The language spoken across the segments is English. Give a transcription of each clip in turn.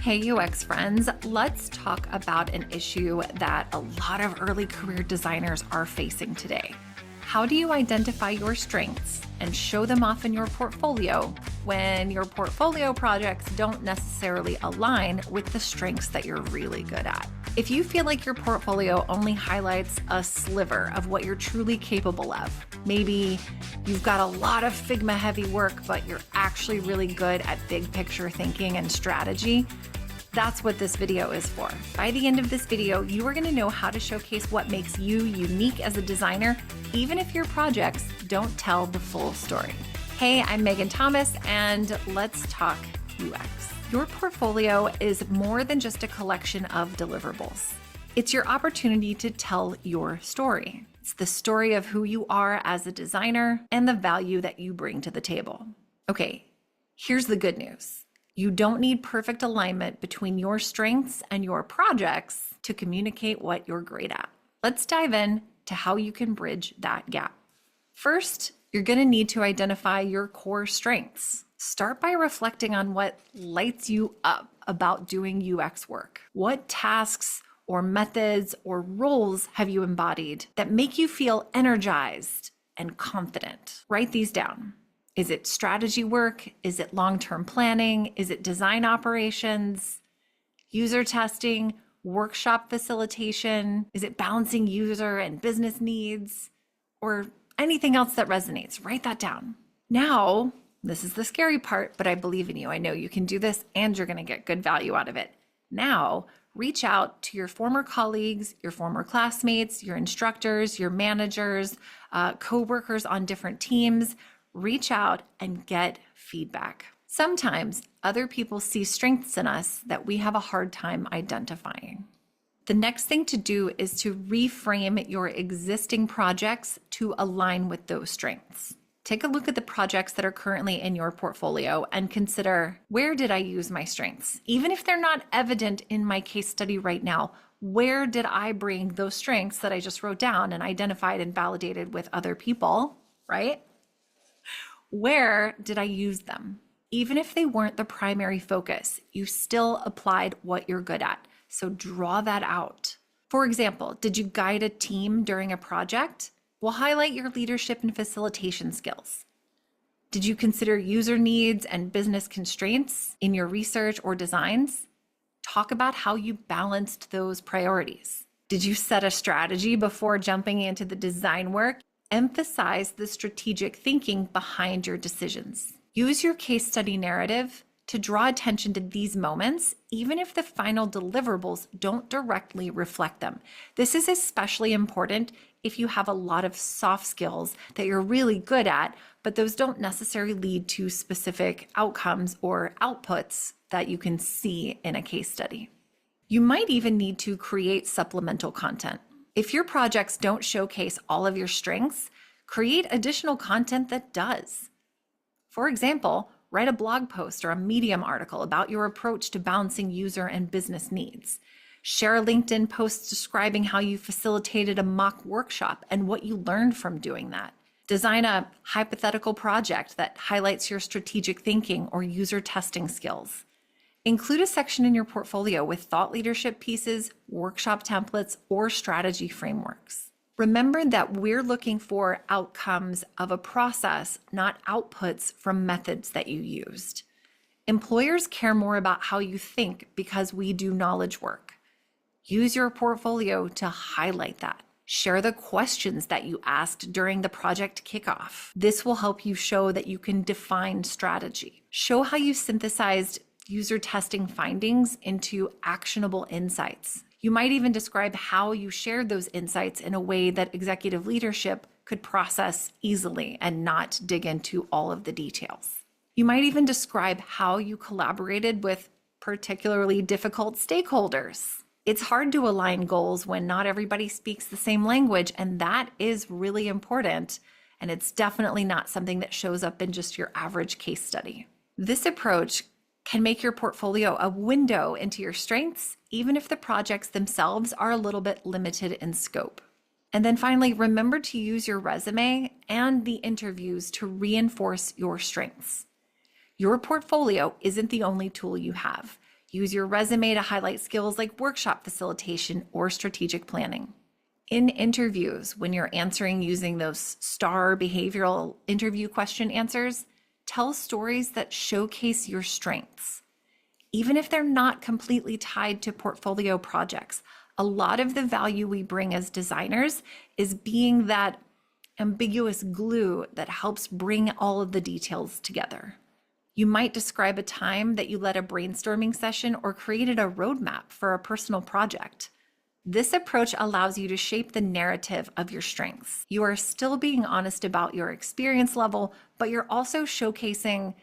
Hey UX friends, let's talk about an issue that a lot of early career designers are facing today. How do you identify your strengths and show them off in your portfolio when your portfolio projects don't necessarily align with the strengths that you're really good at? If you feel like your portfolio only highlights a sliver of what you're truly capable of, maybe you've got a lot of Figma heavy work, but you're actually really good at big picture thinking and strategy, that's what this video is for. By the end of this video, you are going to know how to showcase what makes you unique as a designer, even if your projects don't tell the full story. Hey, I'm Megan Thomas, and let's talk UX. Your portfolio is more than just a collection of deliverables. It's your opportunity to tell your story. It's the story of who you are as a designer and the value that you bring to the table. Okay, here's the good news. You don't need perfect alignment between your strengths and your projects to communicate what you're great at. Let's dive in to how you can bridge that gap. First, you're going to need to identify your core strengths. Start by reflecting on what lights you up about doing UX work. What tasks or methods or roles have you embodied that make you feel energized and confident? Write these down. Is it strategy work? Is it long-term planning? Is it design operations, user testing, workshop facilitation? Is it balancing user and business needs, or anything else that resonates? Write that down. Now, this is the scary part, but I believe in you. I know you can do this and you're going to get good value out of it. Now, reach out to your former colleagues, your former classmates, your instructors, your managers, co-workers on different teams. Reach out and get feedback. Sometimes other people see strengths in us that we have a hard time identifying. The next thing to do is to reframe your existing projects to align with those strengths. Take a look at the projects that are currently in your portfolio and consider, where did I use my strengths? Even if they're not evident in my case study right now, where did I bring those strengths that I just wrote down and identified and validated with other people, right? Where did I use them? Even if they weren't the primary focus, you still applied what you're good at. So draw that out. For example, did you guide a team during a project? Well, highlight your leadership and facilitation skills. Did you consider user needs and business constraints in your research or designs? Talk about how you balanced those priorities. Did you set a strategy before jumping into the design work? Emphasize the strategic thinking behind your decisions. Use your case study narrative to draw attention to these moments, even if the final deliverables don't directly reflect them. This is especially important if you have a lot of soft skills that you're really good at, but those don't necessarily lead to specific outcomes or outputs that you can see in a case study. You might even need to create supplemental content. If your projects don't showcase all of your strengths, create additional content that does. For example, write a blog post or a Medium article about your approach to balancing user and business needs. Share a LinkedIn post describing how you facilitated a mock workshop and what you learned from doing that. Design a hypothetical project that highlights your strategic thinking or user testing skills. Include a section in your portfolio with thought leadership pieces, workshop templates, or strategy frameworks. Remember that we're looking for outcomes of a process, not outputs from methods that you used. Employers care more about how you think because we do knowledge work. Use your portfolio to highlight that. Share the questions that you asked during the project kickoff. This will help you show that you can define strategy. Show how you synthesized user testing findings into actionable insights. You might even describe how you shared those insights in a way that executive leadership could process easily and not dig into all of the details. You might even describe how you collaborated with particularly difficult stakeholders. It's hard to align goals when not everybody speaks the same language, and that is really important, and it's definitely not something that shows up in just your average case study. This approach can make your portfolio a window into your strengths, even if the projects themselves are a little bit limited in scope. And then finally, remember to use your resume and the interviews to reinforce your strengths. Your portfolio isn't the only tool you have. Use your resume to highlight skills like workshop facilitation or strategic planning. In interviews, when you're answering using those STAR behavioral interview question answers, tell stories that showcase your strengths. Even if they're not completely tied to portfolio projects, a lot of the value we bring as designers is being that ambiguous glue that helps bring all of the details together. You might describe a time that you led a brainstorming session or created a roadmap for a personal project. This approach allows you to shape the narrative of your strengths. You are still being honest about your experience level, but you're also showcasing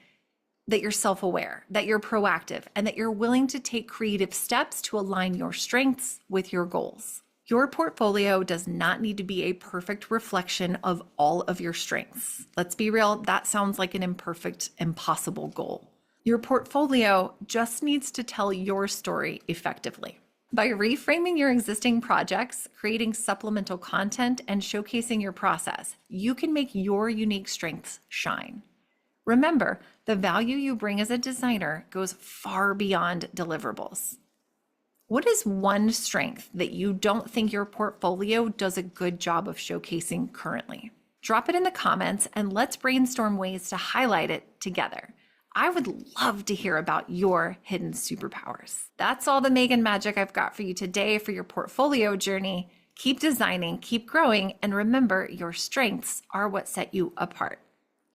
that you're self-aware, that you're proactive, and that you're willing to take creative steps to align your strengths with your goals. Your portfolio does not need to be a perfect reflection of all of your strengths. Let's be real, that sounds like an imperfect, impossible goal. Your portfolio just needs to tell your story effectively. By reframing your existing projects, creating supplemental content, and showcasing your process, you can make your unique strengths shine. Remember, the value you bring as a designer goes far beyond deliverables. What is one strength that you don't think your portfolio does a good job of showcasing currently? Drop it in the comments and let's brainstorm ways to highlight it together. I would love to hear about your hidden superpowers. That's all the Maigen magic I've got for you today for your portfolio journey. Keep designing, keep growing, and remember your strengths are what set you apart.